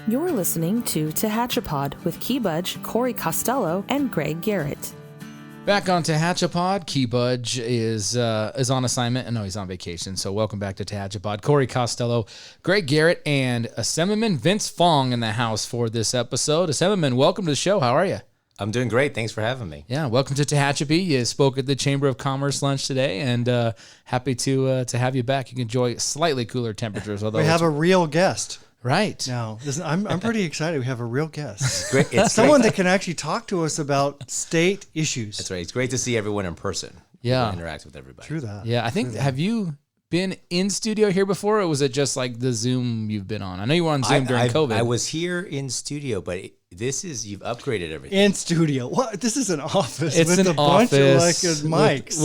You're listening to Tehachapod with Key Budge, Corey Costello, and Greg Garrett. Back on Tehachapod, Key Budge is on assignment. And no, he's on vacation. So welcome back to Tehachapod. Corey Costello, Greg Garrett, and Assemblyman Vince Fong in the house for this episode. Assemblyman, welcome to the show. How are you? I'm doing great. Thanks for having me. Yeah, welcome to Tehachapi. You spoke at the Chamber of Commerce lunch today, and happy to have you back. You can enjoy slightly cooler temperatures. Although we have a real guest. Right. Now, I'm pretty excited. We have a real guest. It's great. It's someone great. that can actually talk to us about state issues. That's right. It's great to see everyone in person. Yeah. Interact with everybody. True that. Yeah, I think, have you been in studio here before, or was it just like the Zoom you've been on? I know you were on Zoom during COVID. I was here in studio, but you've upgraded everything. In studio. What? This is an office It's with an a bunch of office mics.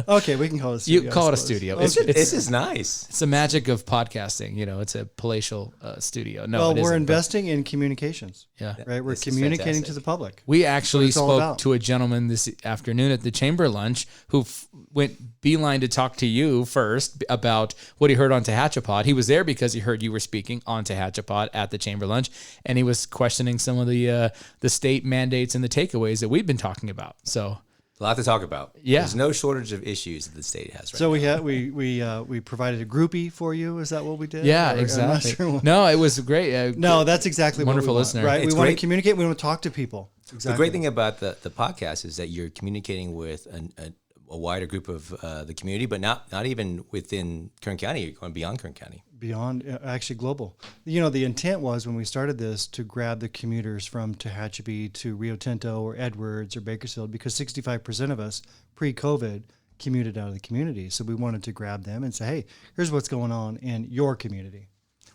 Okay, we can call it a studio. You call it a studio. This is nice. It's the magic of podcasting. You know, it's a palatial studio. No, Well, it we're isn't, investing in communications. Yeah. Right? We're This is communicating fantastic. to the public. We actually That's what it's all spoke about. to a gentleman this afternoon at the chamber lunch who went beeline to talk to you first about what he heard on Tehachapod. He was there because he heard you were speaking on Tehachapod at the chamber lunch, and he was questioning some of the state mandates and the takeaways that we've been talking about. So A lot to talk about. Yeah. There's no shortage of issues that the state has right So now. we provided a groupie for you. Is that what we did? yeah, Or- I'm not exactly. sure. No, it was great. No, that's exactly Wonderful what we listener. want, right? It's we want to great. communicate. We want to talk to people. Exactly. The great thing about the podcast is that you're communicating with a wider group of the community, but not even within Kern County. You're going beyond Kern County. Beyond, actually global. You know, the intent was when we started this to grab the commuters from Tehachapi to Rio Tinto or Edwards or Bakersfield, because 65% of us pre-COVID commuted out of the community. So we wanted to grab them and say, hey, here's what's going on in your community.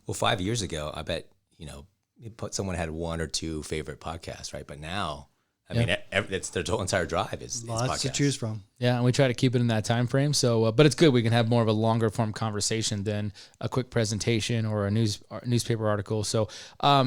Well, 5 years ago, I bet, someone had one or two favorite podcasts, right? But now, I mean, it's their whole entire drive is Lots podcasts. to choose from. Yeah, and we try to keep it in that time frame. So, but it's good. We can have more of a longer form conversation than a quick presentation or a newspaper article. So,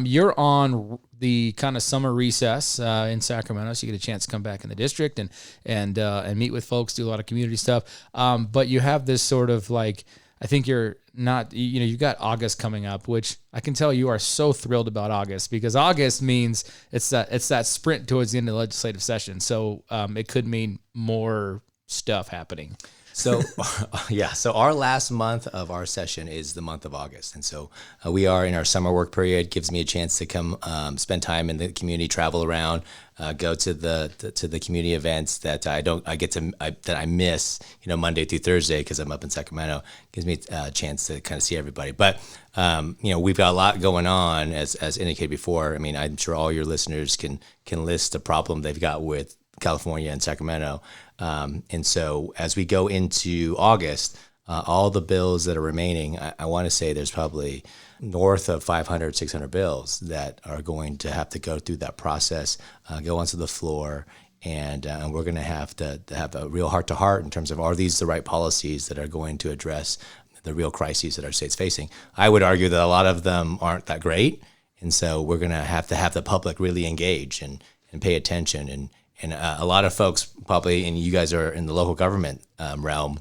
you're on the kind of summer recess in Sacramento, so you get a chance to come back in the district and meet with folks, do a lot of community stuff. But you have this sort of like, I think you're not, you've got August coming up, which I can tell you are so thrilled about August, because August means it's that sprint towards the end of the legislative session. So it could mean more stuff happening. So, so our last month of our session is the month of August. And so we are in our summer work period. Gives me a chance to come spend time in the community, travel around, go to the community events that I miss, Monday through Thursday because I'm up in Sacramento. Gives me a chance to kind of see everybody. But, we've got a lot going on, as indicated before. I mean, I'm sure all your listeners can list the problem they've got with California and Sacramento. And so as we go into August, all the bills that are remaining, I want to say there's probably north of 500, 600 bills that are going to have to go through that process, go onto the floor, and we're going to have a real heart-to-heart in terms of, are these the right policies that are going to address the real crises that our state's facing? I would argue that a lot of them aren't that great, and so we're going to have the public really engage and pay attention. And a lot of folks probably, and you guys are in the local government realm,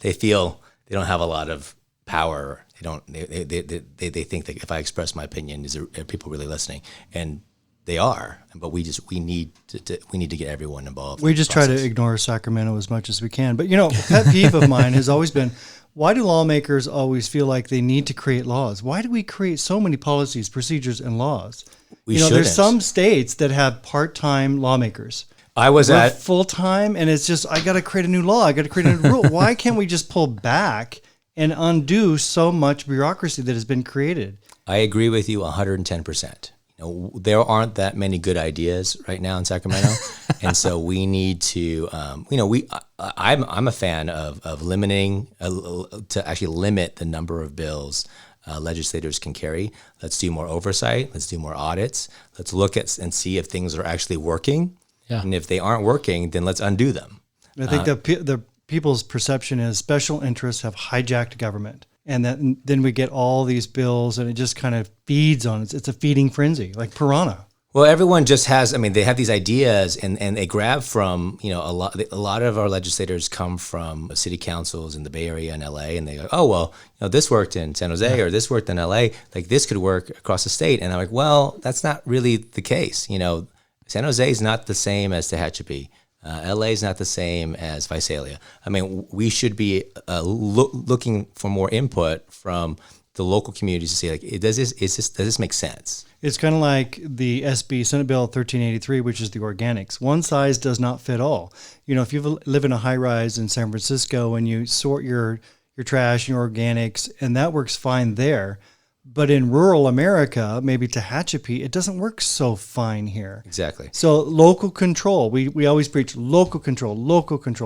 they feel they don't have a lot of power. They think that if I express my opinion, are people really listening? And they are, but we need to get everyone involved. We just try to ignore Sacramento as much as we can. But pet peeve of mine has always been, why do lawmakers always feel like they need to create laws? Why do we create so many policies, procedures, and laws? There's some states that have part-time lawmakers. We're full-time, and it's just, I got to create a new law. I got to create a new rule. Why can't we just pull back and undo so much bureaucracy that has been created? I agree with you 110%. There aren't that many good ideas right now in Sacramento, and so we need to. I'm a fan of limiting to actually limit the number of bills legislators can carry. Let's do more oversight. Let's do more audits. Let's look at and see if things are actually working, and if they aren't working, then let's undo them. I think the people's perception is special interests have hijacked government. And then we get all these bills, and it just kind of feeds on it. It's a feeding frenzy, like piranha. Well, everyone just has, I mean, they have these ideas and they grab from, a lot of our legislators come from city councils in the Bay Area and LA, and they go, oh, well, this worked in San Jose or this worked in LA, like this could work across the state. And I'm like, well, that's not really the case. San Jose is not the same as Tehachapi. LA is not the same as Visalia. I mean, we should be looking for more input from the local communities to see, like, does this make sense? It's kind of like the SB Senate Bill 1383, which is the organics. One size does not fit all. If you live in a high rise in San Francisco and you sort your trash and your organics, and that works fine there. But in rural America, maybe Tehachapi, it doesn't work so fine here. Exactly. So local control, we always preach local control.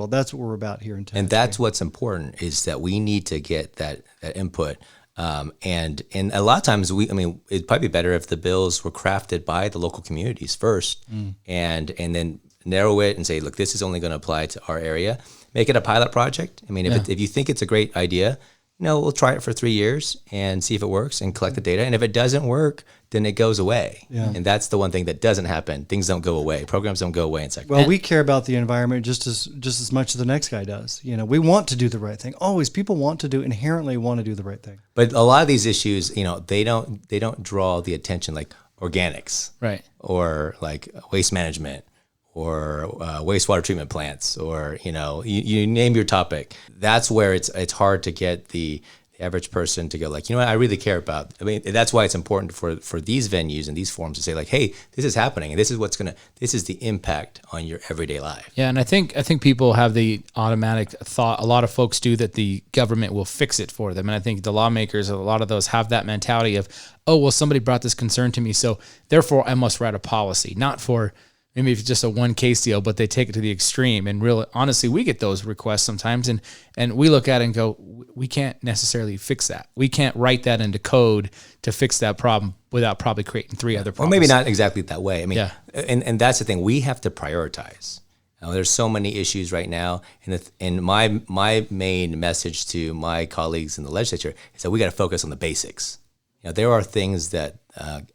That's what we're about here in Tehachapi. And that's what's important, is that we need to get that input. And a lot of times it'd probably be better if the bills were crafted by the local communities first, and then narrow it and say, look, this is only going to apply to our area. Make it a pilot project. I mean, if you think it's a great idea, we'll try it for 3 years and see if it works and collect the data. And if it doesn't work, then it goes away. Yeah. And that's the one thing that doesn't happen. Things don't go away. Programs don't go away in Sacramento. Well, we care about the environment just as much as the next guy does. We want to do the right thing. Always, people inherently want to do the right thing. But a lot of these issues, they don't draw the attention, like organics, right, or like waste management, or wastewater treatment plants, or you name your topic. That's where it's hard to get the average person to go, like, what, I really care about. I mean, that's why it's important for these venues and these forums to say, like, hey, this is happening, and this is the impact on your everyday life. Yeah, and I think people have the automatic thought, a lot of folks do, that the government will fix it for them. And I think the lawmakers, a lot of those have that mentality of, oh, well, somebody brought this concern to me, so therefore I must write a policy, not for maybe if it's just a one case deal, but they take it to the extreme. And really, honestly, we get those requests sometimes, and we look at it and go, we can't necessarily fix that. We can't write that into code to fix that problem without probably creating 3 other problems. Or maybe not exactly that way. I mean, and that's the thing. We have to prioritize. There's so many issues right now, and my main message to my colleagues in the legislature is that we got to focus on the basics. There are things that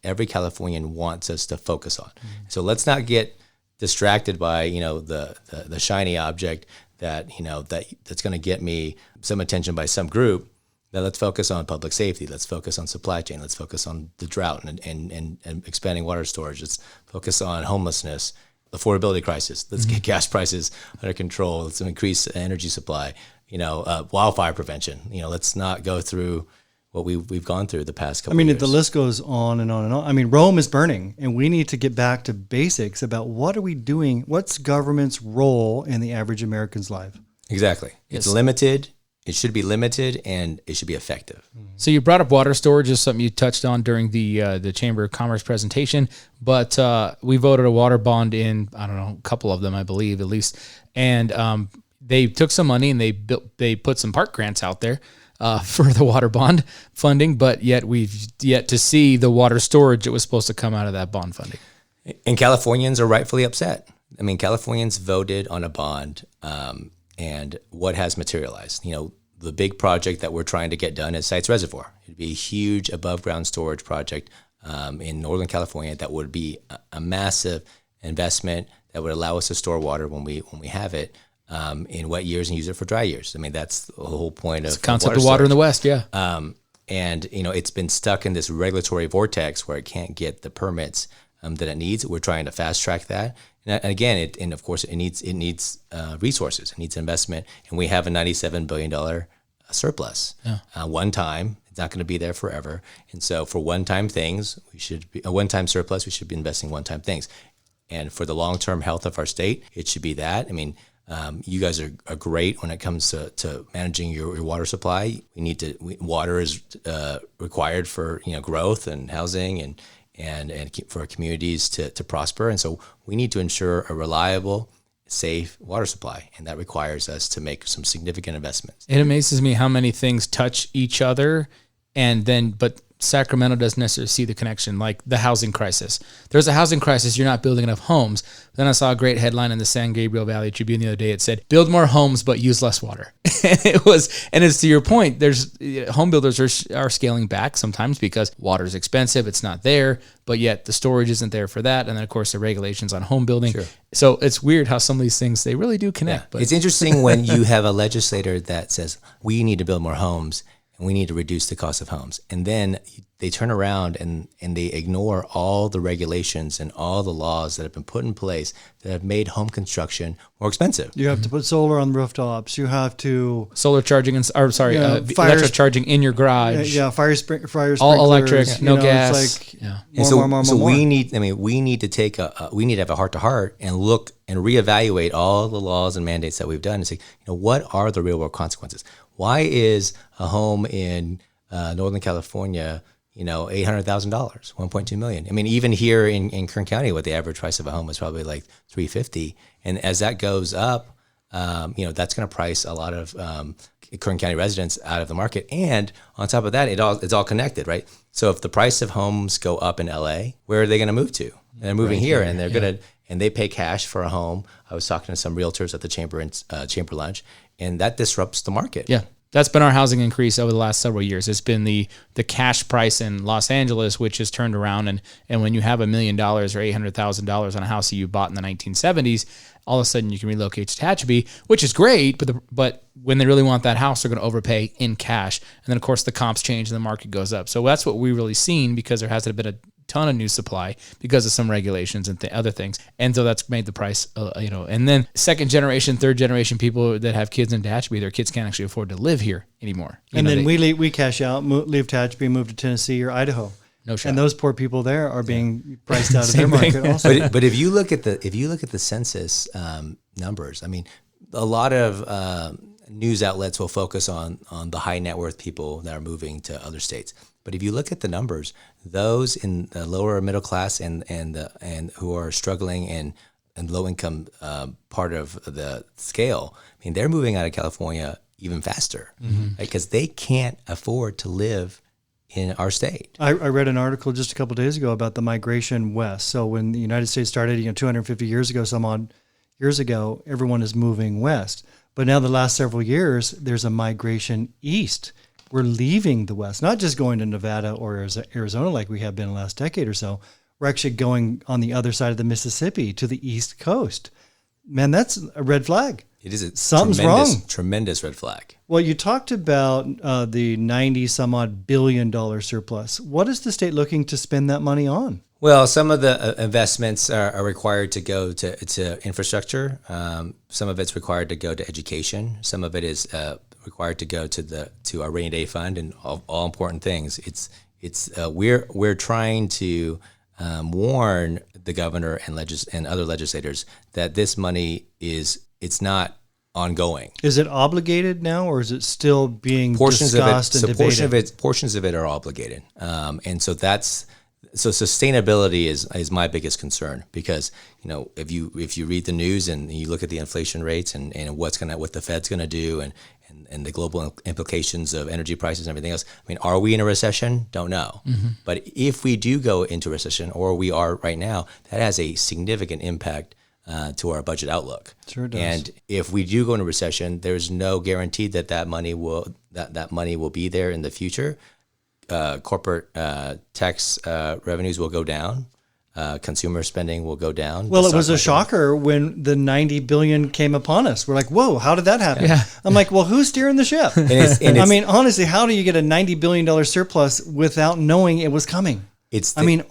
every Californian wants us to focus on. Mm-hmm. So let's not get distracted by the shiny object that's going to get me some attention by some group. Now let's focus on public safety. Let's focus on supply chain. Let's focus on the drought and expanding water storage. Let's focus on homelessness, affordability crisis. Let's get gas prices under control. Let's increase energy supply. Wildfire prevention. Let's not go through what we've gone through the past couple of years. The list goes on and on and on. Rome is burning, and we need to get back to basics about what are we doing? What's government's role in the average American's life? Exactly. It's limited. It should be limited, and it should be effective. So you brought up water storage as something you touched on during the Chamber of Commerce presentation, but we voted a water bond in, I don't know, a couple of them, I believe, at least, and they took some money and they put some park grants out there for the water bond funding, but yet we've yet to see the water storage that was supposed to come out of that bond funding. And Californians are rightfully upset. Californians voted on a bond, and what has materialized? The big project that we're trying to get done is Sites Reservoir. It'd be a huge above-ground storage project in Northern California that would be a massive investment that would allow us to store water when we have it. In wet years and use it for dry years. That's the whole point of the concept of water in the West, yeah. And it's been stuck in this regulatory vortex where it can't get the permits that it needs. We're trying to fast track that. And again, of course, it needs resources. It needs investment, and we have a $97 billion surplus. Yeah. One time, it's not going to be there forever. And so, for one-time things, a one-time surplus. We should be investing one-time things. And for the long-term health of our state, it should be that. You guys are great when it comes to managing your water supply. Water is required for growth and housing and for communities to prosper. And so we need to ensure a reliable, safe water supply, and that requires us to make some significant investments. It amazes me how many things touch each other, but Sacramento doesn't necessarily see the connection, like the housing crisis. There's a housing crisis. You're not building enough homes. Then I saw a great headline in the San Gabriel Valley Tribune the other day. It said, "Build more homes, but use less water." And it's to your point. There's home builders are scaling back sometimes because water is expensive. It's not there, but yet the storage isn't there for that. And then of course the regulations on home building. Sure. So it's weird how some of these things, they really do connect. Yeah. But it's interesting when you have a legislator that says, we need to build more homes and we need to reduce the cost of homes. And then they turn around and they ignore all the regulations and all the laws that have been put in place that have made home construction more expensive. You have to put solar on rooftops. You have to solar charging electric charging in in your garage. Fire sprinklers. All electric, no gas. We need to have a heart-to-heart and look and reevaluate all the laws and mandates that we've done and say, what are the real-world consequences? Why is a home in Northern California, $800,000, $1.2 million? I mean, even here in Kern County, what the average price of a home is probably like $350,000, and as that goes up, that's going to price a lot of Kern County residents out of the market. And on top of that, it's all connected, right? So if the price of homes go up in LA, where are they going to move to? They're moving here, and they're going to, and they pay cash for a home. I was talking to some realtors at the chamber lunch, and that disrupts the market. Yeah. That's been our housing increase over the last several years. It's been the cash price in Los Angeles, which has turned around. And when you have $1 million or $800,000 on a house that you bought in the 1970s, all of a sudden you can relocate to Tehachapi, which is great. But when they really want that house, they're going to overpay in cash. And then, of course, the comps change and the market goes up. So that's what we've really seen, because there hasn't been a ton of new supply because of some regulations and other things. And so that's made the price, and then second generation, third generation people that have kids in Tehachapi, their kids can't actually afford to live here anymore. We cash out, leave Tehachapi, move to Tennessee or Idaho. No shot. And those poor people there are being priced out of their market also. But if you look at the census numbers, I mean, a lot of news outlets will focus on the high net worth people that are moving to other states. But if you look at the numbers, those in the lower middle class and who are struggling and low income part of the scale, I mean, they're moving out of California even faster, because they can't afford to live in our state. I read an article just a couple of days ago about the migration west. So when the United States started, 250 years ago, some odd years ago, everyone is moving west. But now the last several years, there's a migration east. We're leaving the West, not just going to Nevada or Arizona like we have been the last decade or so. We're actually going on the other side of the Mississippi to the East Coast. Man, that's a red flag. It is Something's wrong. Tremendous red flag. Well, you talked about the $90-some-odd billion surplus. What is the state looking to spend that money on? Well, some of the investments are required to go to infrastructure. Some of it's required to go to education. Some of it is required to go to our rainy day fund, and all important things. We're trying to warn the governor and other legislators that this money it's not ongoing. Is it obligated now, or is it still being discussed and debated? Portions of it are obligated, and so sustainability is my biggest concern, because if you read the news and you look at the inflation rates and what the Fed's gonna do and the global implications of energy prices and everything else. I mean, are we in a recession? Don't know. But if we do go into recession, or we are right now, that has a significant impact to our budget outlook. Sure does. And if we do go into recession, there's no guarantee that money will be there in the future. Corporate tax revenues will go down. Consumer spending will go down. Well, it was a shocker when the $90 billion came upon us. We're like, whoa, how did that happen? Yeah. I'm like, well, who's steering the ship? I mean, honestly, how do you get a $90 billion surplus without knowing it was coming?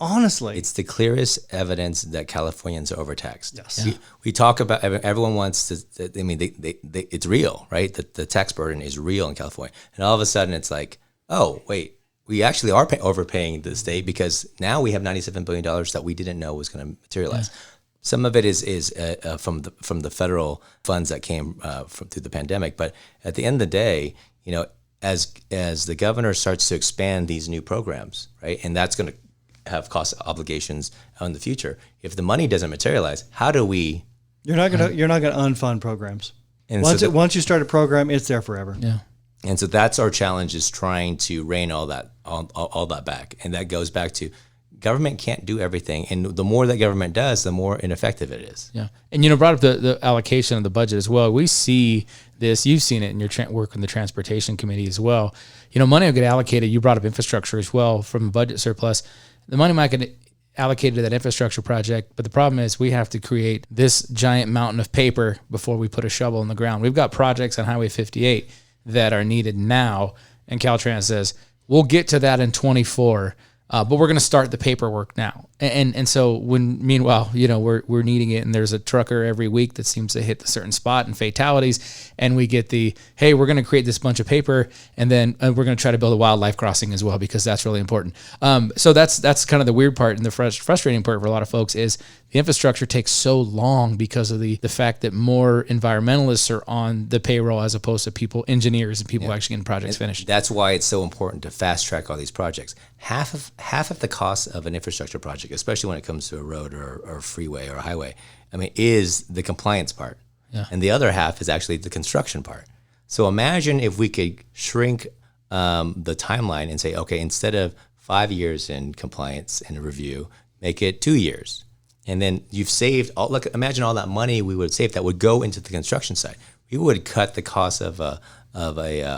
Honestly. It's the clearest evidence that Californians are overtaxed. Yes. Yeah. We talk about, everyone wants to, it's real, right? The tax burden is real in California. And all of a sudden it's like, oh, wait. We actually are overpaying the state, because now we have $97 billion that we didn't know was going to materialize. Yeah. Some of it is from the federal funds that came through the pandemic. But at the end of the day, as the governor starts to expand these new programs, right, and that's going to have cost obligations in the future. If the money doesn't materialize, how do we? You're not going to unfund programs. And once you start a program, it's there forever. Yeah. And so that's our challenge, is trying to rein all that back. And that goes back to government can't do everything. And the more that government does, the more ineffective it is. Yeah. And, brought up the allocation of the budget as well. We see this, you've seen it in your work in the transportation committee as well. Money will get allocated. You brought up infrastructure as well from budget surplus. The money might get allocated to that infrastructure project, but the problem is we have to create this giant mountain of paper before we put a shovel in the ground. We've got projects on Highway 58 that are needed now, and Caltrans says, we'll get to that in 24, but we're going to start the paperwork now. And so meanwhile, we're needing it, and there's a trucker every week that seems to hit a certain spot and fatalities, and we get hey, we're going to create this bunch of paper, and then we're going to try to build a wildlife crossing as well, because that's really important. So that's kind of the weird part, and the frustrating part for a lot of folks is the infrastructure takes so long because of the fact that more environmentalists are on the payroll as opposed to engineers and people actually getting projects finished. That's why it's so important to fast track all these projects. Half of the cost of an infrastructure project, especially when it comes to a road or a freeway or a highway, is the compliance part. Yeah. And the other half is actually the construction part. So imagine if we could shrink the timeline and say, okay, instead of 5 years in compliance and review, make it 2 years. And then you've saved imagine all that money we would save that would go into the construction side. We would cut the cost of a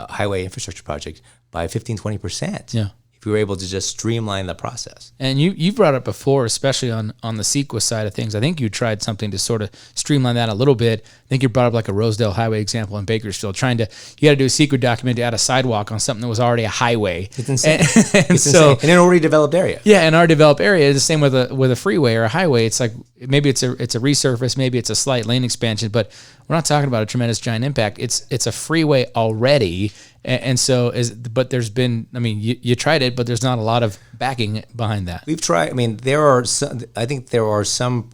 highway infrastructure project by 15-20%. Yeah. If we were able to just streamline the process. And you brought up before, especially on the CEQA side of things, I think you tried something to sort of streamline that a little bit. I think you brought up like a Rosedale Highway example in Bakersfield, you got to do a CEQA document to add a sidewalk on something that was already a highway. It's insane. It's insane. In an already developed area. Yeah, in our developed area, it's the same with a freeway or a highway. It's like maybe it's a resurface, maybe it's a slight lane expansion, but we're not talking about a tremendous giant impact. It's a freeway already. And so, but there's been, you tried it, but there's not a lot of backing behind that. We've tried. I think there are some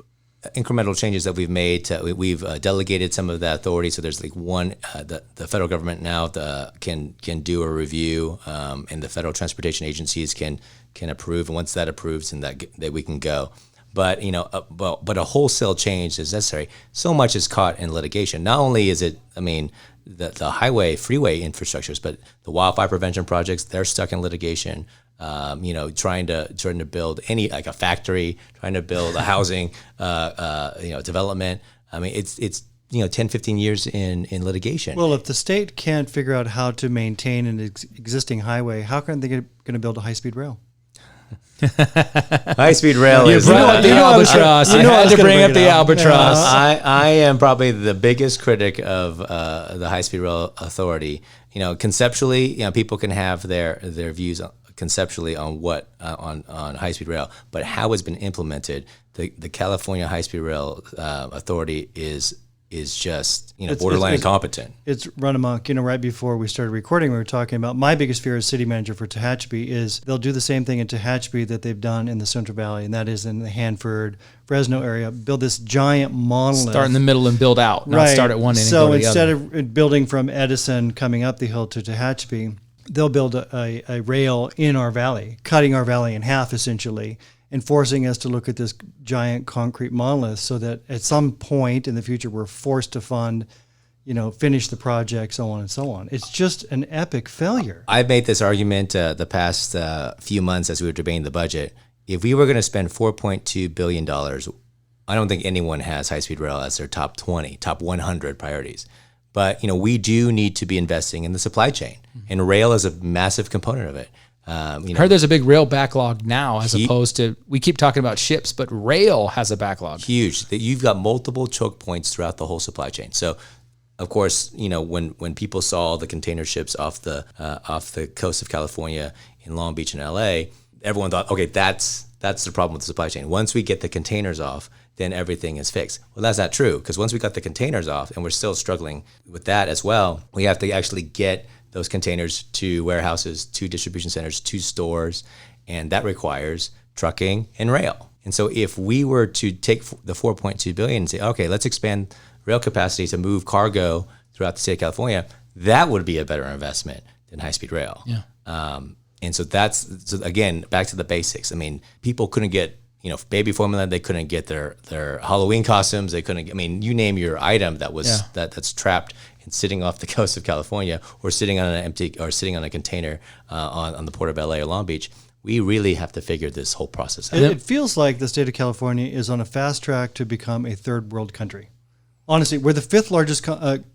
incremental changes that we've made. We've delegated some of that authority. So there's the federal government now can do a review, and the federal transportation agencies can approve. And once that approves, and that we can go. But but a wholesale change is necessary. So much is caught in litigation. Not only is it, the highway, freeway infrastructures, but the wildfire prevention projects, they're stuck in litigation. Trying to build a factory, trying to build a housing, development. It's 10, 15 years in litigation. Well, if the state can't figure out how to maintain an existing highway, how can they going to build a high-speed rail? High-speed rail is... the albatross. You had to bring up the albatross. I am probably the biggest critic of the high-speed rail authority. Conceptually, people can have their views conceptually on on high-speed rail, but how it's been implemented, the California High-Speed Rail Authority is just borderline incompetent. It's run amok. Right before we started recording, we were talking about my biggest fear as city manager for Tehachapi is they'll do the same thing in Tehachapi that they've done in the Central Valley, and that is in the Hanford, Fresno area. Build this giant monolith. Start in the middle and build out. Not start at one end and go to the other. So instead of building from Edison coming up the hill to Tehachapi, they'll build a rail in our valley, cutting our valley in half essentially, and forcing us to look at this giant concrete monolith so that at some point in the future we're forced to fund, finish the project, so on and so on. It's just an epic failure. I've made this argument the past few months as we were debating the budget. If we were going to spend $4.2 billion, I don't think anyone has high-speed rail as their top 100 priorities. But, we do need to be investing in the supply chain, and rail is a massive component of it. I heard there's a big rail backlog now as opposed to, we keep talking about ships, but rail has a backlog. Huge. That you've got multiple choke points throughout the whole supply chain. So, of course, when people saw the container ships off the coast of California in Long Beach and LA, everyone thought, okay, that's the problem with the supply chain. Once we get the containers off, then everything is fixed. Well, that's not true, because once we got the containers off, and we're still struggling with that as well, we have to actually get those containers to warehouses, to distribution centers, to stores, and that requires trucking and rail. And so if we were to take the $4.2 billion and say, okay, let's expand rail capacity to move cargo throughout the state of California, that would be a better investment than high-speed rail. Yeah. And so again, back to the basics. People couldn't get baby formula. They couldn't get their Halloween costumes. They couldn't. I mean, you name your item that was that's trapped and sitting off the coast of California, or sitting on a container on the port of LA or Long Beach. We really have to figure this whole process out. It feels like the state of California is on a fast track to become a third world country. Honestly, we're the fifth largest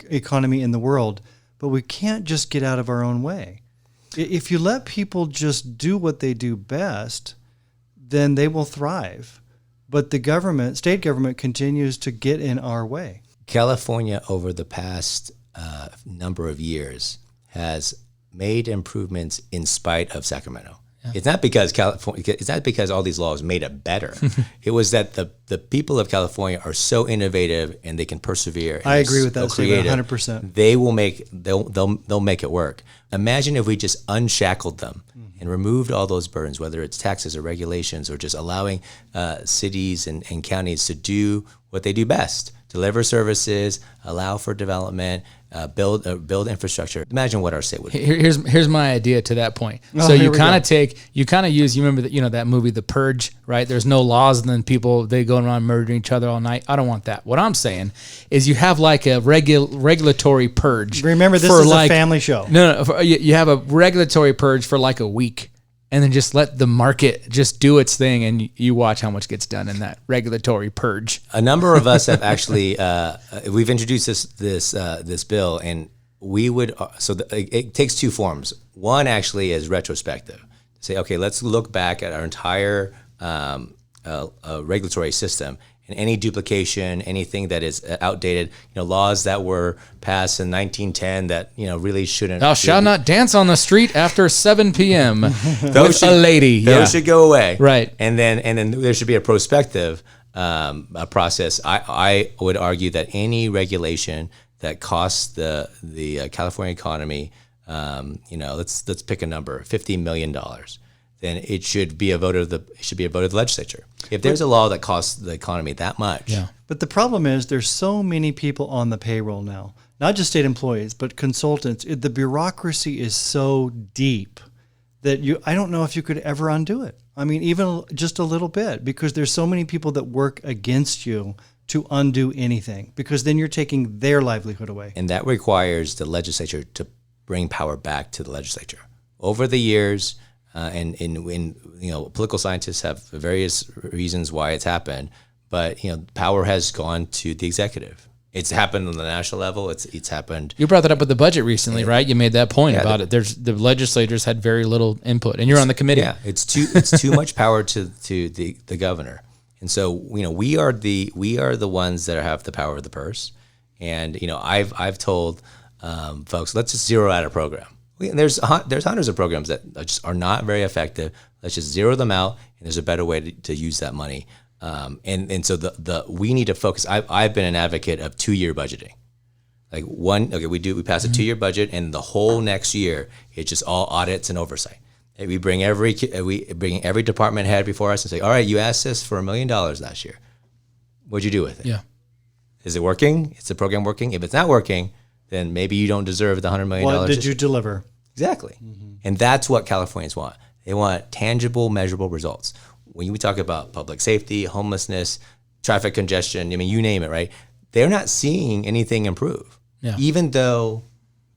economy in the world, but we can't just get out of our own way. If you let people just do what they do best, then they will thrive. But the state government continues to get in our way. California, over the past number of years, has made improvements in spite of Sacramento. Yeah. It's not because all these laws made it better. It was that the people of California are so innovative and they can persevere. And I agree with that statement 100%. They'll make it work. Imagine if we just unshackled them and removed all those burdens, whether it's taxes or regulations, or just allowing cities and counties to do what they do best: deliver services, allow for development, build infrastructure. Imagine what our state would be. Here's my idea to that point. So you kind of use, you remember that, that movie The Purge, right? There's no laws, and then they go around murdering each other all night. I don't want that. What I'm saying is you have like a regulatory purge. Remember, this is a family show. No, you have a regulatory purge for like a week, and then just let the market just do its thing, and you watch how much gets done in that regulatory purge. A number of us have actually we've introduced this bill, and we would it takes two forms. One actually is retrospective. Say, okay, let's look back at our entire regulatory system, and any duplication, anything that is outdated, laws that were passed in 1910 that really shouldn't. Thou shalt not dance on the street after 7 p.m. with a lady. Those should go away, right? And then there should be a prospective process. I would argue that any regulation that costs the California economy, let's pick a number, $50 million. Then it should be a vote of the legislature. If there's a law that costs the economy that much. Yeah. But the problem is there's so many people on the payroll now, not just state employees, but consultants. The bureaucracy is so deep that I don't know if you could ever undo it. I mean, even just a little bit, because there's so many people that work against you to undo anything, because then you're taking their livelihood away. And that requires the legislature to bring power back to the legislature. Over the years, and political scientists have various reasons why it's happened, but power has gone to the executive. It's happened on the national level. It's happened. You brought that up with the budget recently, right? You made that point about it. The legislators had very little input, and you're on the committee. Yeah, it's too much power to the governor, and so we are the ones that have the power of the purse, and I've told folks, let's just zero out a program. There's hundreds of programs that just are not very effective. Let's just zero them out, and there's a better way to use that money. And so we need to focus. I've been an advocate of 2-year budgeting. Like we pass a 2-year budget, and the whole next year it's just all audits and oversight. And we bring every department head before us and say, all right, you asked us for $1 million last year. What'd you do with it? Yeah. Is it working? Is the program working? If it's not working, then maybe you don't deserve the $100 million. What did you deliver? Exactly. Mm-hmm. And that's what Californians want. They want tangible, measurable results. When we talk about public safety, homelessness, traffic congestion, I mean, you name it, right? They're not seeing anything improve, even though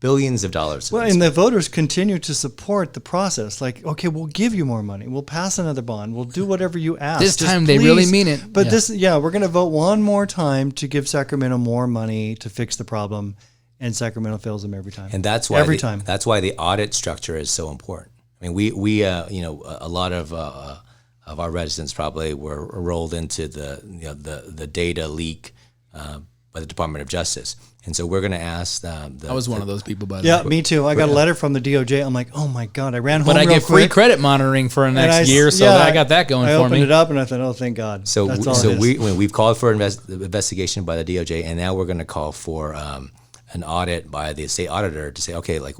billions of dollars. Well, and the voters continue to support the process. Like, okay, we'll give you more money. We'll pass another bond. We'll do whatever you ask. This time they really mean it. But we're going to vote one more time to give Sacramento more money to fix the problem. And Sacramento fails them every time. And that's why time. That's why the audit structure is so important. I mean, we a lot of our residents probably were rolled into the data leak by the Department of Justice, and so we're going to ask. I was one of those people, by the way. Yeah, me too. I got a letter from the DOJ. I'm like, oh my god, I ran home. But I real get quick, free credit monitoring for the next year, so I got that going for me. I opened it up and I thought, oh, thank God. So we've called for investigation by the DOJ, and now we're going to call for an audit by the state auditor to say, okay, like,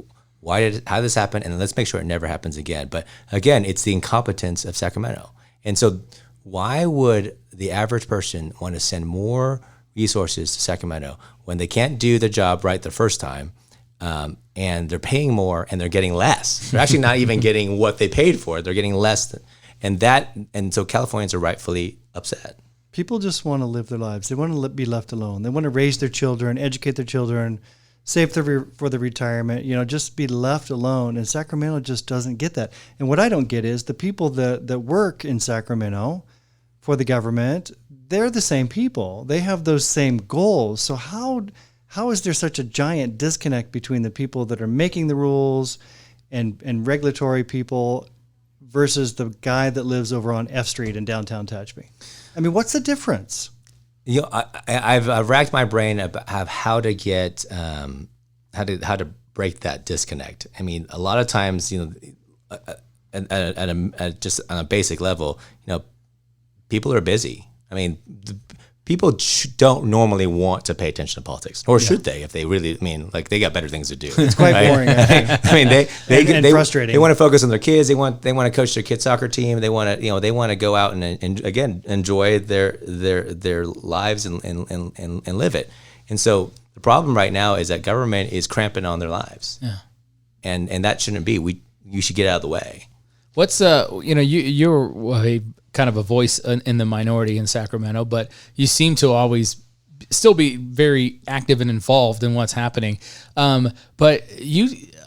how did this happen? And let's make sure it never happens again. But again, it's the incompetence of Sacramento. And so why would the average person want to send more resources to Sacramento when they can't do the job right the first time, and they're paying more and they're getting less? They're actually not even getting what they paid for. They're getting less. And so Californians are rightfully upset. People just want to live their lives. They want to be left alone. They want to raise their children, educate their children, save for the retirement, just be left alone. And Sacramento just doesn't get that. And what I don't get is the people that work in Sacramento for the government, they're the same people. They have those same goals. So how is there such a giant disconnect between the people that are making the rules and regulatory people versus the guy that lives over on F Street in downtown Tehachapi? I mean, what's the difference? I've racked my brain about how to get how to break that disconnect. I mean, a lot of times, just on a basic level, people are busy. I mean, people don't normally want to pay attention to politics, or should they? If they really, they got better things to do. It's quite boring. They frustrating. They want to focus on their kids. They want to coach their kids' soccer team. They want to go out and again enjoy their lives and live it. And so the problem right now is that government is cramping on their lives. Yeah, and that shouldn't be. You should get out of the way. What's you're a kind of a voice in the minority in Sacramento, but you seem to always still be very active and involved in what's happening. But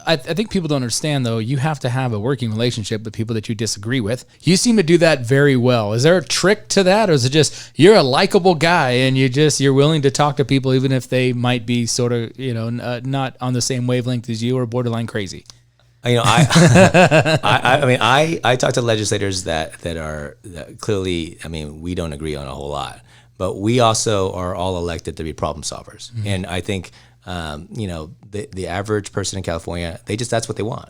I think people don't understand, though, you have to have a working relationship with people that you disagree with. You seem to do that very well. Is there a trick to that, or is it just you're a likable guy and you're willing to talk to people even if they might be sort of not on the same wavelength as you or borderline crazy? I talk to legislators that clearly, we don't agree on a whole lot, but we also are all elected to be problem solvers. Mm-hmm. And I think, the average person in California, that's what they want.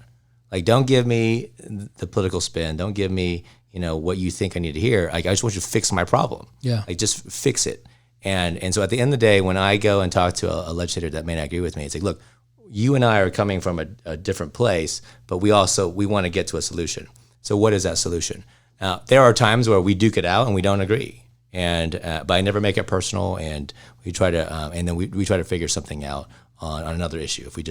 Like, don't give me the political spin. Don't give me, what you think I need to hear. Like, I just want you to fix my problem. Yeah. Like, just fix it. And so at the end of the day, when I go and talk to a legislator that may not agree with me, it's like, look, you and I are coming from a different place, but we want to get to a solution. So what is that solution? Now, there are times where we duke it out and we don't agree, but I never make it personal, and we try to, and then we try to figure something out on another issue if we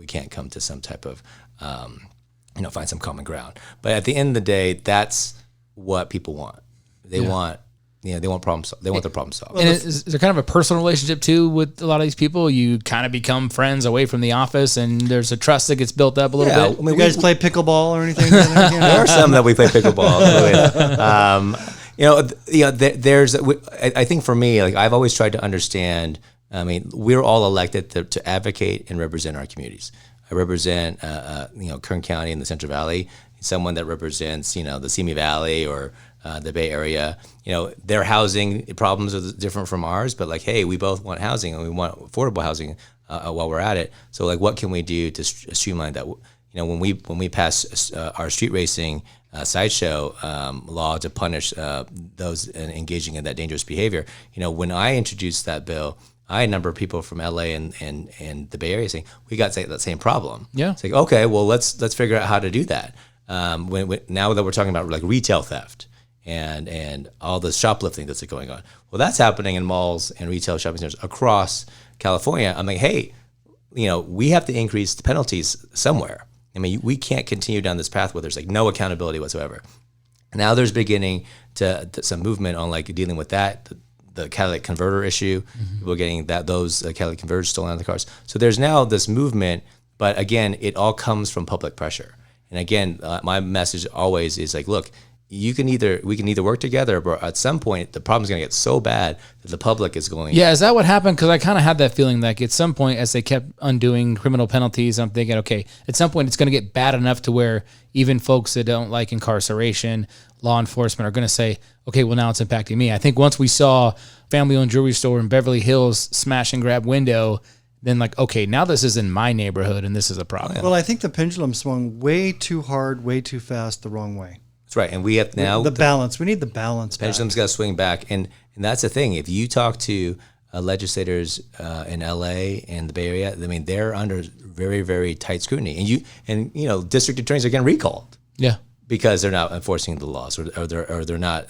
can't come to some type of, find some common ground. But at the end of the day, that's what people want. They want problems. They want their problem solved. And is there kind of a personal relationship too with a lot of these people? You kind of become friends away from the office, and there's a trust that gets built up a little bit. I mean, you guys play pickleball or anything? There are some that we play pickleball. I think for me, like, I've always tried to understand. We're all elected to advocate and represent our communities. I represent, Kern County and the Central Valley. Someone that represents, the Simi Valley or the Bay Area. Their housing problems are different from ours, but like, hey, we both want housing and we want affordable housing while we're at it. So like, what can we do to streamline that? When we pass our street racing sideshow law to punish those engaging in that dangerous behavior, when I introduced that bill, I had a number of people from LA and the Bay Area saying we got that same problem. Yeah, it's like, okay, well let's figure out how to do that. Now that we're talking about like retail theft and all the shoplifting that's going on, well, that's happening in malls and retail shopping centers across California. I'm like, hey, we have to increase the penalties somewhere. We can't continue down this path where there's like no accountability whatsoever. Now there's beginning to some movement on like dealing with that, the catalytic converter issue. Mm-hmm. People getting those catalytic converters stolen out of the cars. So there's now this movement, but again, it all comes from public pressure. And again, my message always is like, look, we can either work together, but at some point the problem's going to get so bad that the public is going. Yeah, is that what happened? Because I kind of had that feeling like at some point, as they kept undoing criminal penalties, I'm thinking, okay, at some point it's going to get bad enough to where even folks that don't like incarceration, law enforcement are going to say, okay, well now it's impacting me. I think once we saw family-owned jewelry store in Beverly Hills smash and grab window, then like, okay, now this is in my neighborhood and this is a problem. Well, I think the pendulum swung way too hard, way too fast, the wrong way. That's right, and we have now the balance. We need the balance. Pendulum's got to swing back, and that's the thing. If you talk to legislators in LA and the Bay Area, they're under very, very tight scrutiny, and district attorneys are getting recalled. Yeah, because they're not enforcing the laws, or they're not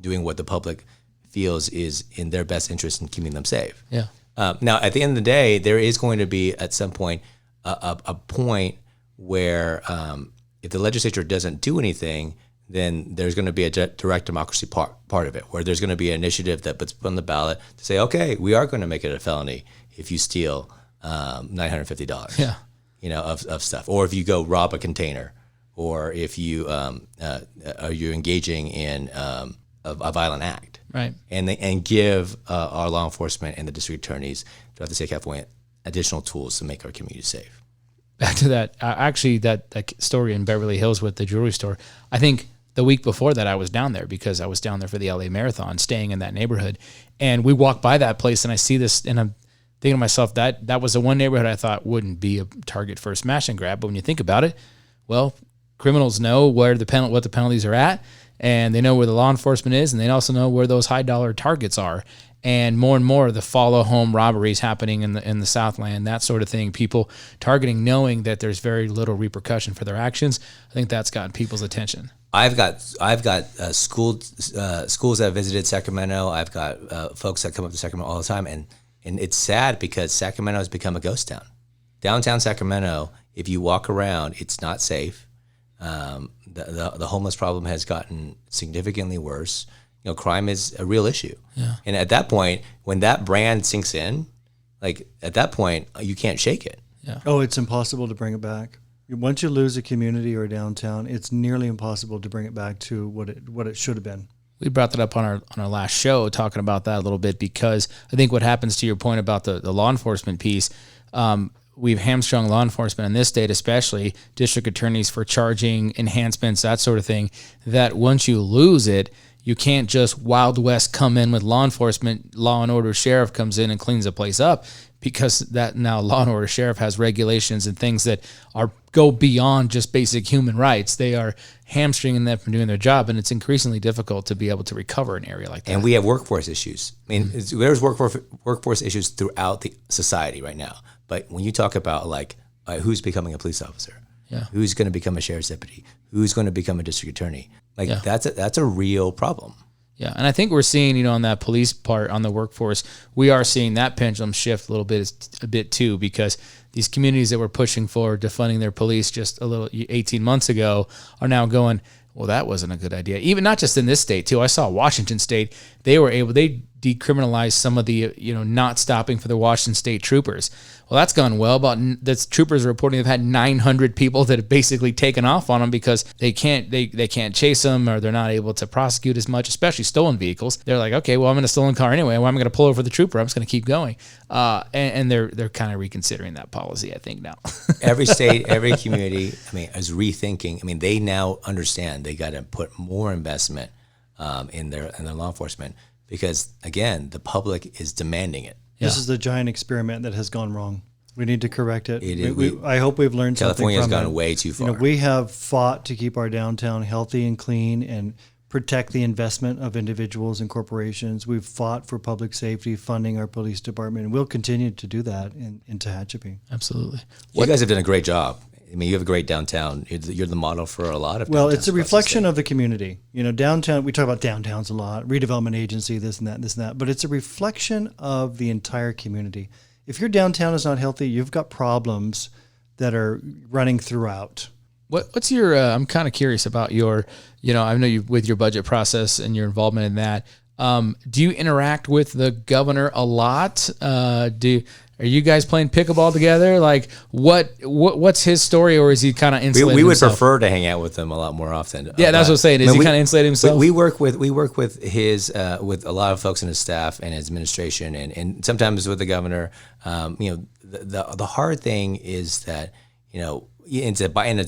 doing what the public feels is in their best interest in keeping them safe. Yeah. Now, at the end of the day, there is going to be at some point a point where if the legislature doesn't do anything, then there's going to be a direct democracy part of it, where there's going to be an initiative that puts on the ballot to say, okay, we are going to make it a felony if you steal $950, of stuff, or if you go rob a container, or if you are engaging in a violent act, right? And give our law enforcement and the district attorneys throughout the state of California additional tools to make our community safe. Back to that, actually, that story in Beverly Hills with the jewelry store. I think the week before that, I was down there because I was down there for the LA Marathon, staying in that neighborhood. And we walked by that place, and I see this, and I'm thinking to myself, that was the one neighborhood I thought wouldn't be a target for a smash and grab. But when you think about it, well, criminals know what the penalties are at, and they know where the law enforcement is, and they also know where those high-dollar targets are. And more the follow-home robberies happening in the Southland, that sort of thing, people targeting knowing that there's very little repercussion for their actions. I think that's gotten people's attention. I've got schools that have visited Sacramento. I've got folks that come up to Sacramento all the time, and it's sad because Sacramento has become a ghost town. Downtown Sacramento, if you walk around, it's not safe. The homeless problem has gotten significantly worse. Crime is a real issue. Yeah. And at that point, when that brand sinks in, at that point, you can't shake it. Yeah. Oh, it's impossible to bring it back. Once you lose a community or a downtown, it's nearly impossible to bring it back to what it should have been. We brought that up on our last show, talking about that a little bit, because I think what happens, to your point about the law enforcement piece, we've hamstrung law enforcement in this state, especially district attorneys, for charging enhancements, that sort of thing, that once you lose it, you can't just Wild West come in with law enforcement. Law and order sheriff comes in and cleans the place up, because that now law and order sheriff has regulations and things that go beyond just basic human rights. They are hamstringing them from doing their job, and it's increasingly difficult to be able to recover an area like that. And we have workforce issues. I mean, there's workforce issues throughout the society right now. But when you talk about who's becoming a police officer, who's going to become a sheriff's deputy, who's going to become a district attorney, that's a real problem. Yeah, and I think we're seeing, on that police part, on the workforce, we are seeing that pendulum shift a bit too, because these communities that were pushing for defunding their police just 18 months ago are now going, well, that wasn't a good idea. Even not just in this state too. I saw Washington State, they decriminalized some of the, not stopping for the Washington State troopers. Well, that's gone well. The troopers are reporting they've had 900 people that have basically taken off on them because they can't chase them, or they're not able to prosecute as much, especially stolen vehicles. They're like, okay, well, I'm in a stolen car anyway. Well, I'm going to pull over the trooper. I'm just going to keep going. And they're kind of reconsidering that policy, I think, now. Every state, every community, is rethinking. They now understand they got to put more investment in their law enforcement, because, again, the public is demanding it. This is the giant experiment that has gone wrong. We need to correct it. I hope we've learned something from it. California's gone way too far. We have fought to keep our downtown healthy and clean and protect the investment of individuals and corporations. We've fought for public safety, funding our police department, and we'll continue to do that in Tehachapi. Absolutely. You guys have done a great job. You have a great downtown. You're the model for a lot of. Well, it's a reflection of the community. Downtown. We talk about downtowns a lot, redevelopment agency, this and that. But it's a reflection of the entire community. If your downtown is not healthy, you've got problems that are running throughout. What's your? I'm kind of curious about your. I know you with your budget process and your involvement in that. Do you interact with the governor a lot? Are you guys playing pickleball together? What's his story, or is he kind of insulated? We would himself? Prefer to hang out with him a lot more often. Yeah, that's what I'm saying. Is he kind of insulated himself? We work with with a lot of folks in his staff and his administration, and sometimes with the governor. The hard thing is that it's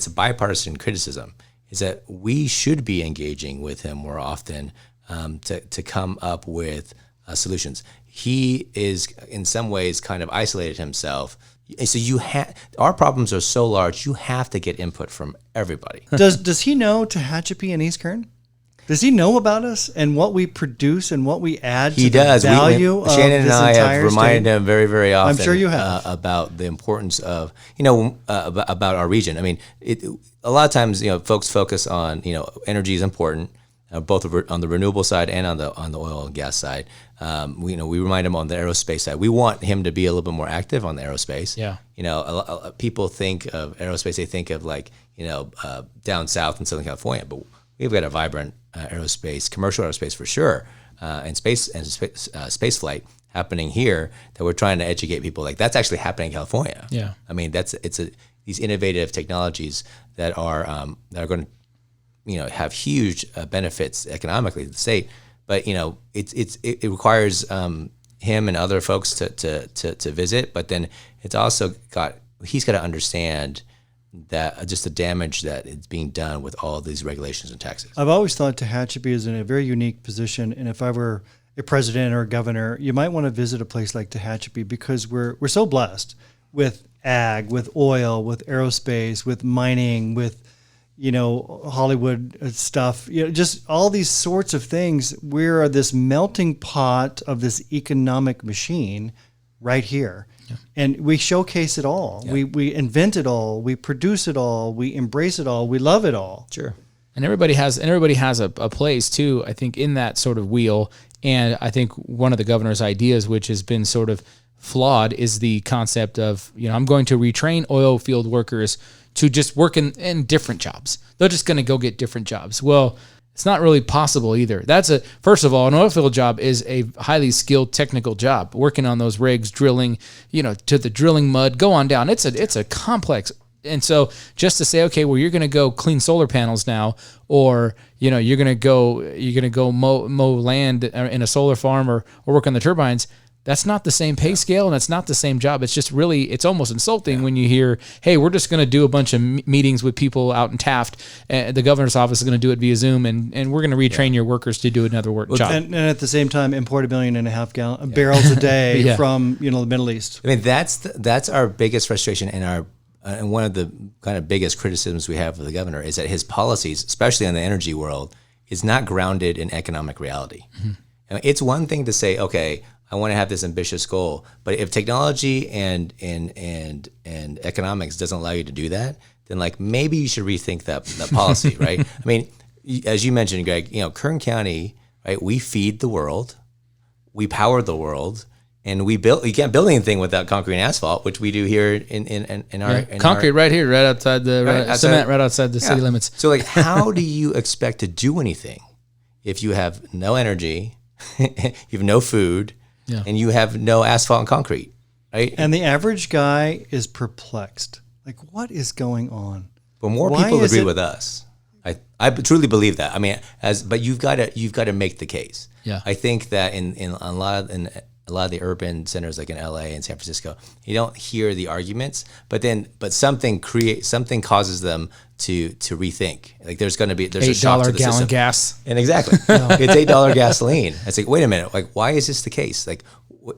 a bipartisan criticism, is that we should be engaging with him more often to come up with solutions. He is in some ways kind of isolated himself. So our problems are so large, you have to get input from everybody. Does he know Tehachapi and East Kern? Does he know about us and what we produce and what we add to the value of Shannon and I have reminded state? him very, very often. I'm sure you have. About the importance of about our region. A lot of times folks focus on energy is important. Both on the renewable side and on the oil and gas side. We remind him on the aerospace side. We want him to be a little bit more active on the aerospace. Yeah. People think of aerospace, they think of down south in Southern California, but we've got a vibrant aerospace, commercial aerospace for sure, and space flight happening here that we're trying to educate people. Like that's actually happening in California. Yeah. I mean, these innovative technologies that are going to, have huge benefits economically to the state. But it requires him and other folks to visit. But then it's also he's got to understand that just the damage that is being done with all these regulations and taxes. I've always thought Tehachapi is in a very unique position, and if I were a president or a governor, you might want to visit a place like Tehachapi because we're so blessed with ag, with oil, with aerospace, with mining, with Hollywood stuff, just all these sorts of things. We're this melting pot of this economic machine right here. Yeah. And we showcase it all. Yeah. We invent it all. We produce it all. We embrace it all. We love it all. Sure. And everybody has a place too, I think, in that sort of wheel. And I think one of the governor's ideas, which has been sort of flawed, is the concept of, I'm going to retrain oil field workers to just work in different jobs. They're just going to go get different jobs. Well, it's not really possible either. First of all, an oil field job is a highly skilled technical job. Working on those rigs, drilling, to the drilling mud, go on down. It's a complex. And so just to say, okay, well, you're going to go clean solar panels now, or you're going to go mow land in a solar farm or work on the turbines. That's not the same pay scale, and it's not the same job. It's just really, it's almost insulting when you hear, hey, we're just going to do a bunch of meetings with people out in Taft. The governor's office is going to do it via Zoom, and we're going to retrain your workers to do another job. And at the same time, import 1.5 million barrels a day from the Middle East. I mean, that's our biggest frustration, and one of the kind of biggest criticisms we have of the governor is that his policies, especially in the energy world, is not grounded in economic reality. Mm-hmm. I mean, it's one thing to say, okay, I want to have this ambitious goal, but if technology and economics doesn't allow you to do that, then maybe you should rethink that policy, right? I mean, as you mentioned, Greg, Kern County, right? We feed the world, we power the world, and you can't build anything without concrete and asphalt, which we do here in our concrete right here, right outside cement, right outside the city limits. So how do you expect to do anything if you have no energy, you have no food? Yeah. And you have no asphalt and concrete, right? And the average guy is perplexed. What is going on? But more people agree with us. I truly believe that. I mean, but you've got to make the case. Yeah. I think that in a lot of the urban centers like in LA and San Francisco, you don't hear the arguments, but something causes them to rethink. There's a shock to the $8 system. Gas. And exactly. It's $8 gasoline. It's wait a minute, why is this the case?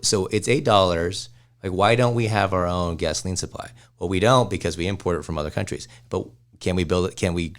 So it's $8. Why don't we have our own gasoline supply? Well, we don't because we import it from other countries. But can we build it? Can we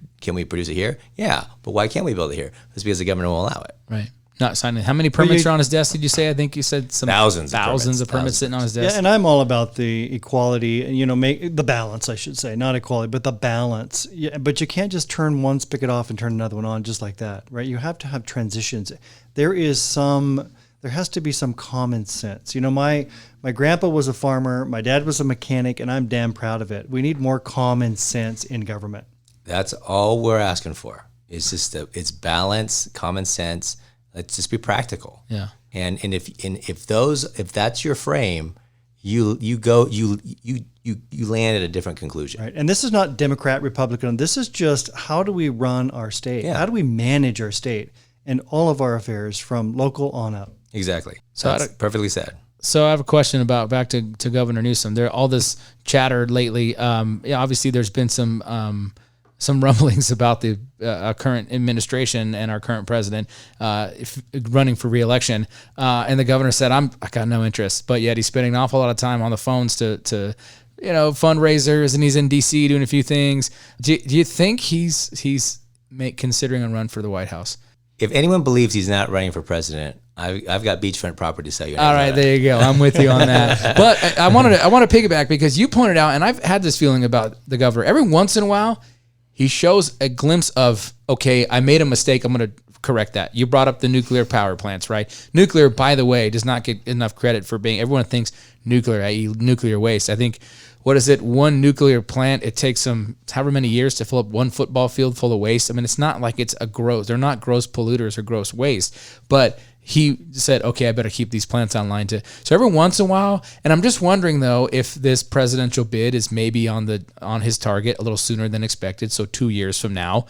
produce it here? Yeah. But why can't we build it here? It's because the government won't allow it. Right. Not signing. How many permits are on his desk? Did you say? I think you said some thousands of permits sitting on his desk. Yeah, and I'm all about the equality and make the balance. I should say, not equality, but the balance. Yeah, but you can't just turn one spigot off and turn another one on just like that, right? You have to have transitions. There has to be some common sense. My grandpa was a farmer, my dad was a mechanic, and I'm damn proud of it. We need more common sense in government. That's all we're asking for. It's just it's balance, common sense. Let's just be practical. Yeah. And if that's your frame, you land at a different conclusion. Right. And this is not Democrat, Republican. This is just how do we run our state? Yeah. How do we manage our state and all of our affairs from local on up? Exactly. So that's perfectly said. So I have a question back to Governor Newsom. There all this chatter lately. Obviously there's been some rumblings about the current administration and our current president running for re-election. And the governor said, I got no interest, but yet he's spending an awful lot of time on the phones to fundraisers, and he's in DC doing a few things. Do you think he's considering a run for the White House? If anyone believes he's not running for president, I've got beachfront property to sell you. All right, there you go. I'm with you on that. But I want to piggyback because you pointed out, and I've had this feeling about the governor. Every once in a while, he shows a glimpse of, okay, I made a mistake. I'm going to correct that. You brought up the nuclear power plants, right? Nuclear, by the way, does not get enough credit for being, everyone thinks nuclear, i.e. nuclear waste. I think what is it? One nuclear plant, it takes them however many years to fill up one football field full of waste. I mean, it's not like it's they're not gross polluters or gross waste, but he said, okay, I better keep these plants online too. So every once in a while, and I'm just wondering though, if this presidential bid is maybe on his target a little sooner than expected, so 2 years from now,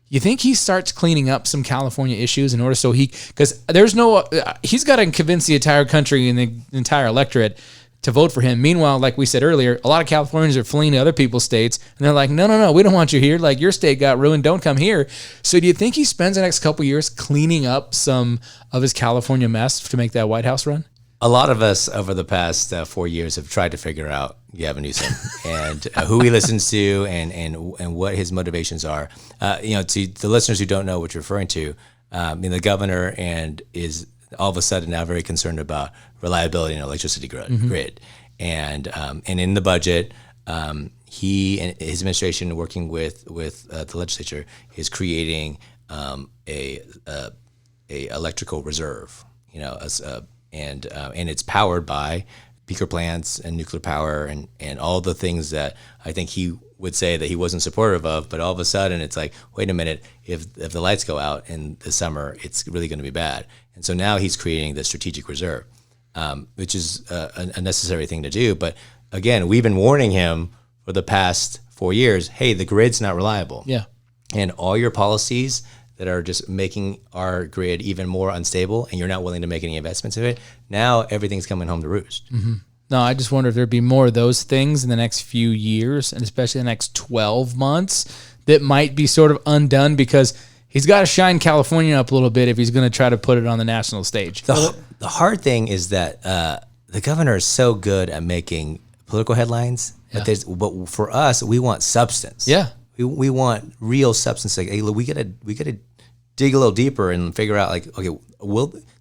you think he starts cleaning up some California issues in order because he's got to convince the entire country and the entire electorate to vote for him. Meanwhile, like we said earlier, a lot of Californians are fleeing to other people's states, and they're like, no, we don't want you here. Like, your state got ruined. Don't come here. So do you think he spends the next couple of years cleaning up some of his California mess to make that White House run? A lot of us over the past 4 years have tried to figure out Gavin Newsom and who he listens to and what his motivations are. To the listeners who don't know what you're referring to, the governor is all of a sudden now very concerned about reliability in electricity grid. And in the budget, he and his administration, working with the legislature, is creating a electrical reserve. And it's powered by peaker plants and nuclear power and all the things that I think he would say that he wasn't supportive of, but all of a sudden it's like, wait a minute, if the lights go out in the summer, it's really going to be bad. And so now he's creating the strategic reserve, which is a necessary thing to do. But again, we've been warning him for the past 4 years, hey, the grid's not reliable. Yeah. And all your policies that are just making our grid even more unstable, and you're not willing to make any investments in it, now everything's coming home to roost. Mm-hmm. No, I just wonder if there'd be more of those things in the next few years, and especially the next 12 months, that might be sort of undone, because he's got to shine California up a little bit if he's going to try to put it on the national stage. The hard thing is that the governor is so good at making political headlines, but for us, we want substance. Yeah. We want real substance. Like, hey, look, we gotta dig a little deeper and figure out, like, okay,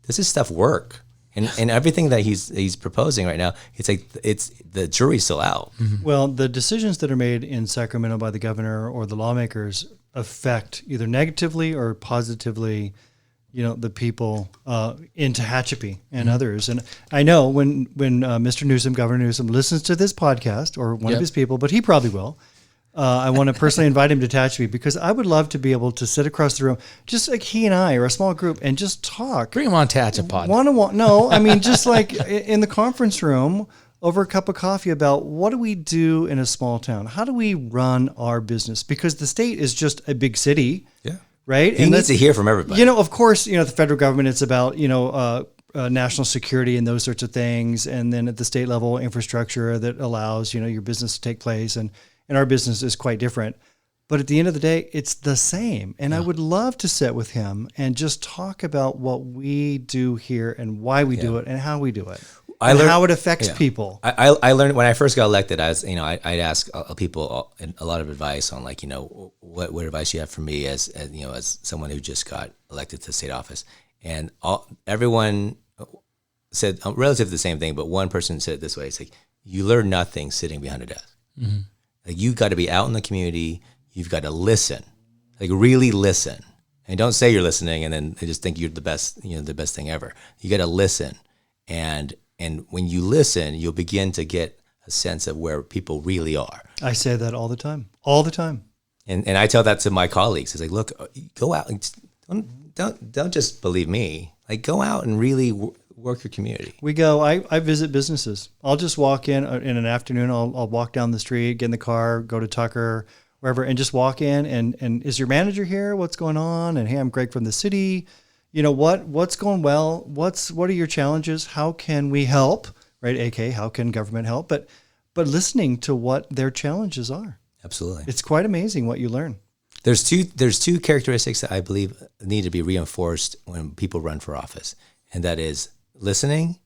does this stuff work? And everything that he's proposing right now, it's like the jury's still out. Mm-hmm. Well, the decisions that are made in Sacramento by the governor or the lawmakers affect either negatively or positively, the people in Tehachapi and others. And I know when Mr. Newsom, Governor Newsom, listens to this podcast, or one of his people, but he probably will. I want to personally invite him to Tehachapi, because I would love to be able to sit across the room, just like he and I, or a small group, and just talk. Bring him on Tehachapi. No, I mean, just like in the conference room over a cup of coffee, about what do we do in a small town? How do we run our business? Because the state is just a big city. Yeah. Right? He needs to hear from everybody. Of course, the federal government, it's about, national security and those sorts of things. And then at the state level, infrastructure that allows, your business to take place. And our business is quite different. But at the end of the day, it's the same. And I would love to sit with him and just talk about what we do here and why we do it and how we do it. How it affects people. I learned when I first got elected, I'd ask people a lot of advice on, like, what advice you have for me as someone who just got elected to state office. And everyone said relatively the same thing, but one person said it this way. It's like, you learn nothing sitting behind a desk. Mm-hmm. Like, you got to be out in the community. You've got to listen, like really listen, and don't say you're listening and then they just think you're the best, the best thing ever. You got to listen, and when you listen, you'll begin to get a sense of where people really are. I say that all the time, And I tell that to my colleagues. It's like, look, go out. Don't just believe me. Like, go out and really work your community. We go. I visit businesses. I'll just walk in an afternoon. I'll walk down the street, get in the car, go to Tucker, wherever, and just walk in. And is your manager here? What's going on? And hey, I'm Greg from the city. What's going well? What are your challenges? How can we help? Right? AK, how can government help? But listening to what their challenges are. Absolutely. It's quite amazing what you learn. There's two characteristics that I believe need to be reinforced when people run for office, and that is listening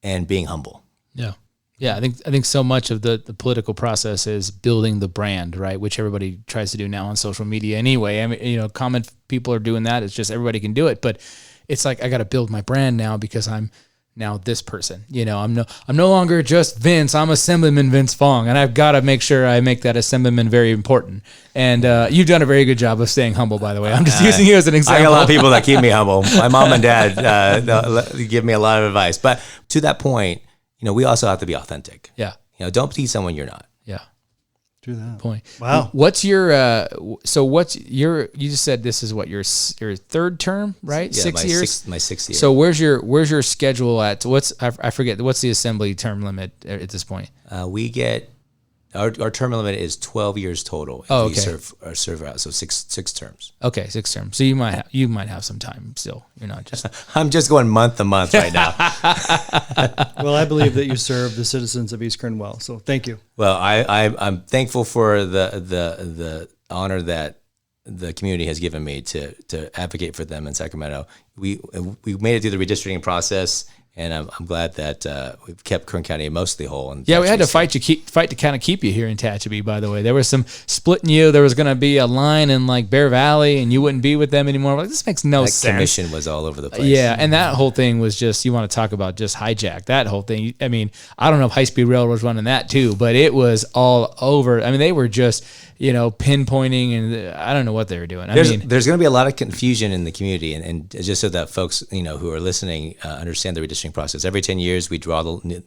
and being humble. Yeah. Yeah, I think so much of the political process is building the brand, right? Which everybody tries to do now on social media anyway. I mean, common people are doing that. It's just everybody can do it, but it's like, I got to build my brand now because I'm now this person. I'm no longer just Vince. I'm Assemblyman Vince Fong, and I've got to make sure I make that Assemblyman very important. And you've done a very good job of staying humble, by the way. I'm just using you as an example. I got a lot of people that keep me humble. My mom and dad give me a lot of advice. But to that point, we also have to be authentic. Yeah. don't be someone you're not. Yeah. Do that. Point. Wow. What's your you just said this is what your third term, right? Yeah, 6 years. My sixth year. So where's your schedule at? I forget what's the assembly term limit at this point? We get our term limit is 12 years total. If Oh, we okay. serve out, so six terms. Okay, 6 terms. So you might have some time still. You're not just I'm just going month to month right now. Well, I believe that you serve the citizens of East Kern well. So thank you. Well, I'm thankful for the honor that the community has given me to advocate for them in Sacramento. We made it through the redistricting process, and I'm glad that we've kept Kern County mostly whole. And Yeah, we had to fight to kind of keep you here in Tehachapi. By the way, there was some splitting you. There was going to be a line in like Bear Valley, and you wouldn't be with them anymore. Like, this makes no that sense. commission was all over the place. Yeah, and that whole thing was just, you want to talk about just hijack. That whole thing, I mean, I don't know if High Speed Rail was running that too, but it was all over. I mean, they were just, pinpointing, and I don't know what they were doing. There's going to be a lot of confusion in the community, and just so that folks, who are listening, understand the redistricting process. Every 10 years, we draw an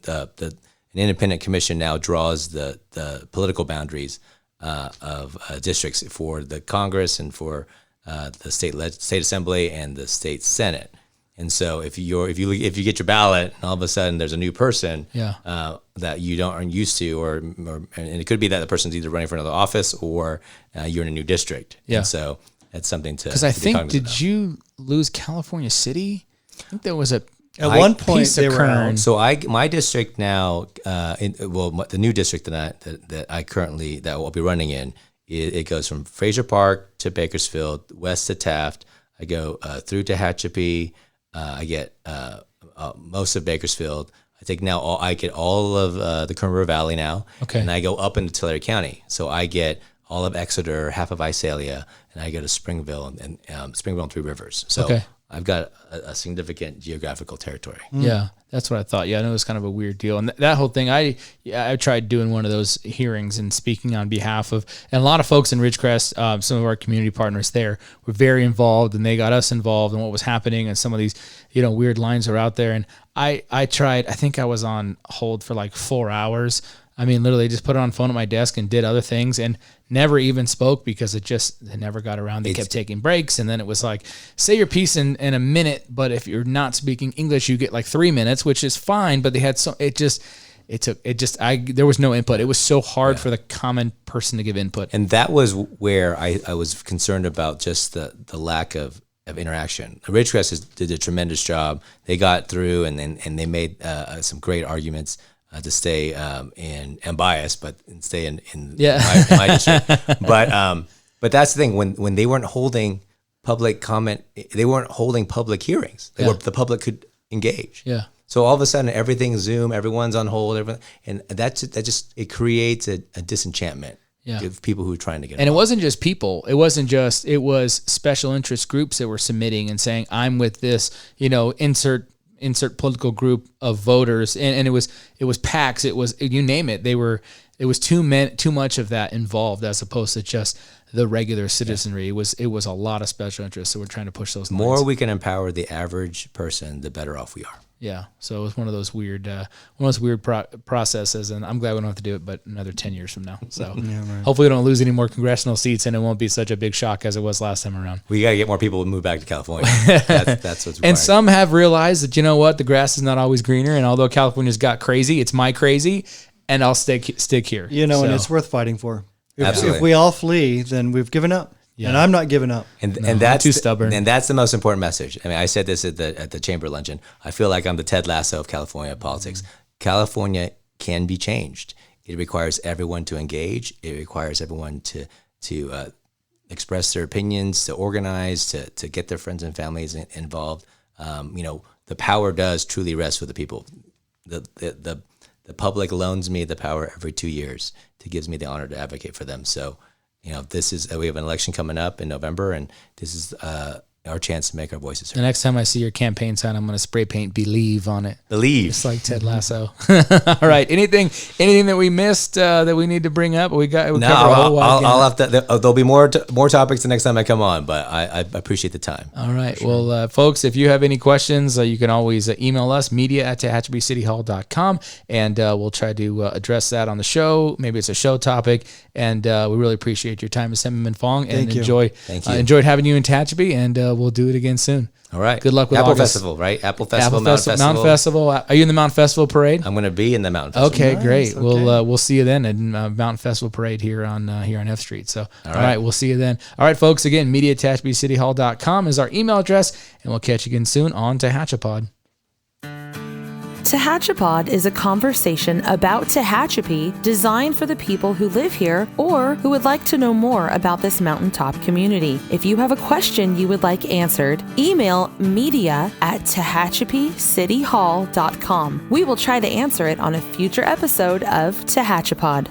independent commission now draws the political boundaries of districts for the Congress and for the state assembly and the state senate. And so if you get your ballot and all of a sudden there's a new person that you aren't used to, or and it could be that the person's either running for another office or you're in a new district. Yeah. And so that's something to, because I be think, cognizant did of. you lose California City? I think there was at one point piece of they were Kern. out. So my district now, the new district that I currently that I'll be running in, it goes from Fraser Park to Bakersfield, west to Taft. I go through Tehachapi. I get most of Bakersfield. I get all of the Kern River Valley now. Okay. And I go up into Tulare County. So I get all of Exeter, half of Visalia, and I go to Springville and Springville and Three Rivers. So Okay. I've got a significant geographical territory. Yeah, that's what I thought. Yeah, I know it was kind of a weird deal. And that whole thing, I tried doing one of those hearings and speaking on behalf of, and a lot of folks in Ridgecrest, some of our community partners there were very involved, and they got us involved in what was happening, and some of these, weird lines are out there. And I tried, I think I was on hold for like 4 hours. I mean, literally just put it on phone at my desk and did other things and never even spoke because they never got around. They kept taking breaks. And then it was like, say your piece in a minute, but if you're not speaking English, you get like 3 minutes, which is fine. But they had there was no input. It was so hard for the common person to give input. And that was where I was concerned about just the lack of interaction. Ridgecrest did a tremendous job. They got through and they made some great arguments to stay in biased, but stay in my district. But that's the thing, when they weren't holding public comment, they weren't holding public hearings. The public could engage. Yeah. So all of a sudden, everything's Zoom, everyone's on hold, and it creates a disenchantment of people who are trying to get. And it wasn't just people. It was special interest groups that were submitting and saying, "I'm with this," insert political group of voters, and it was PACs. It was, you name it. It was too much of that involved as opposed to just the regular citizenry. It was a lot of special interests. So we're trying to push those. The more we can empower the average person, the better off we are. Yeah. So it was one of those weird processes, and I'm glad we don't have to do it, but another 10 years from now. So hopefully we don't lose any more congressional seats, and it won't be such a big shock as it was last time around. We got to get more people to move back to California. That's what's required. And some have realized that, the grass is not always greener, and although California's got crazy, it's my crazy, and I'll stick here. And it's worth fighting for. Absolutely. If we all flee, then we've given up. Yeah. And I'm not giving up. And that's too stubborn. And that's the most important message. I mean, I said this at the chamber luncheon. I feel like I'm the Ted Lasso of California politics. California can be changed. It requires everyone to engage. It requires everyone to express their opinions, to organize, to get their friends and families involved. The power does truly rest with the people. The public loans me the power every 2 years. It gives me the honor to advocate for them. So, we have an election coming up in November, and this is our chance to make our voices The heard. next time I see your campaign sign, I'm going to spray paint "Believe" on it. Believe. Just like Ted Lasso. All right. Anything that we missed that we need to bring up? We covered a whole wide I'll have to. There'll be more topics the next time I come on, but I appreciate the time. All right. Well, folks, if you have any questions, you can always email us, media@TehachapiCityHall.com, and we'll try to address that on the show. Maybe it's a show topic, and we really appreciate your time, Assemblyman Fong, and Thank you. enjoyed having you in Tehachapi, and we'll do it again soon. All right. Good luck with Apple August. Festival, right? Apple Festival, Mountain Festival. Mountain Festival. Are you in the Mountain Festival parade? I'm going to be in the Mountain Festival. Okay, Nice, great. okay. We'll see you then at Mountain Festival Parade here on F Street. So, all right, we'll see you then. All right, folks. Again, media@TehachapiCityHall.com is our email address, and we'll catch you again soon on Tehachapod. Tehachapod is a conversation about Tehachapi designed for the people who live here or who would like to know more about this mountaintop community. If you have a question you would like answered, email media@TehachapiCityHall.com. We will try to answer it on a future episode of Tehachapod.